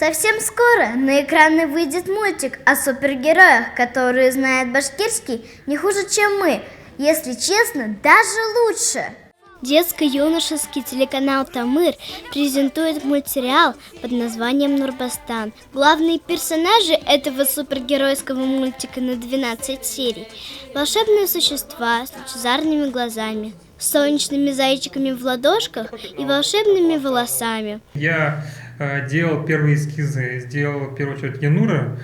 Совсем скоро на экраны выйдет мультик о супергероях, которые знают башкирский не хуже, чем мы. Если честно, даже лучше. Детско-юношеский телеканал «Тамыр» презентует мультсериал под названием «Нурбастан». Главные персонажи этого супергеройского мультика на 12 серий – волшебные существа с лучезарными глазами, с солнечными зайчиками в ладошках и волшебными волосами. Я делал первые эскизы, сделал в первую очередь Янура.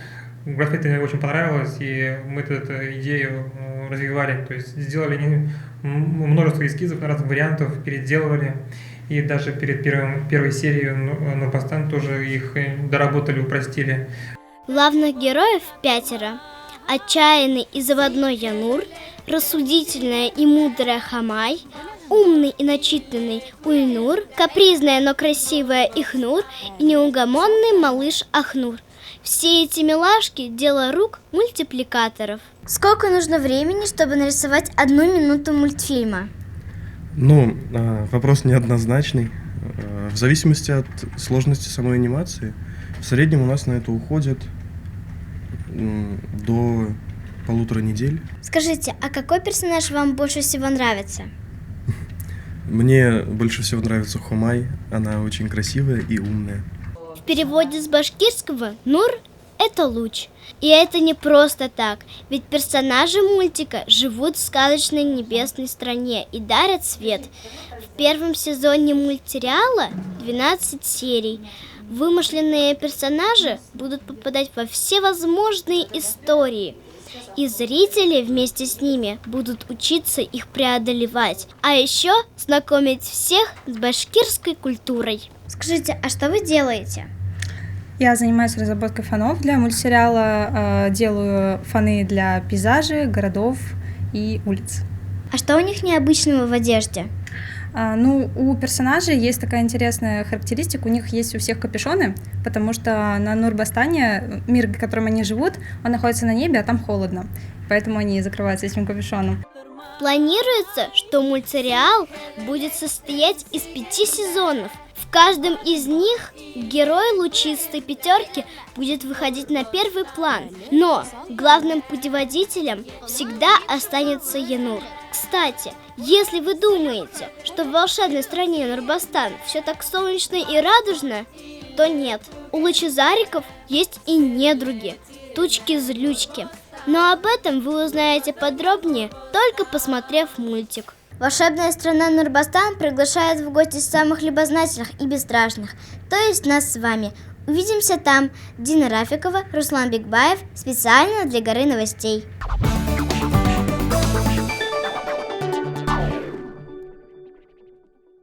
Граффити мне очень понравилось, и мы эту идею развивали. То есть сделали множество эскизов на разных вариантов, переделывали. И даже перед первой серией Нурбастан тоже их доработали, упростили. Главных героев 5. Отчаянный и заводной Янур, рассудительная и мудрая Хамай, умный и начитанный Уйнур, капризная, но красивая Ихнур и неугомонный малыш Ахнур. Все эти милашки – дело рук мультипликаторов. Сколько нужно времени, чтобы нарисовать 1 минуту мультфильма? Вопрос неоднозначный. В зависимости от сложности самой анимации, в среднем у нас на это уходит до 1,5 недели. Скажите, а какой персонаж вам больше всего нравится? Мне больше всего нравится Хомай, она очень красивая и умная. В переводе с башкирского «Нур» – это луч. И это не просто так, ведь персонажи мультика живут в сказочной небесной стране и дарят свет. В первом сезоне мультсериала 12 серий. Вымышленные персонажи будут попадать во все возможные истории. И зрители вместе с ними будут учиться их преодолевать, а еще знакомить всех с башкирской культурой. Скажите, а что вы делаете? Я занимаюсь разработкой фонов для мультсериала, делаю фоны для пейзажей, городов и улиц. А что у них необычного в одежде? У персонажей есть такая интересная характеристика, у них есть у всех капюшоны, потому что на Нурбастане, мир, в котором они живут, он находится на небе, а там холодно, поэтому они закрываются этим капюшоном. Планируется, что мультсериал будет состоять из 5 сезонов. В каждом из них герой лучистой 5 будет выходить на первый план, но главным путеводителем всегда останется Янур. Кстати, если вы думаете, что в волшебной стране Нурбастан все так солнечно и радужно, то нет. У лучезариков есть и недруги, тучки-злючки. Но об этом вы узнаете подробнее, только посмотрев мультик. Волшебная страна Нурбастан приглашает в гости самых любознательных и бесстрашных, то есть нас с вами. Увидимся там. Дина Рафикова, Руслан Бекбаев, специально для Горы новостей.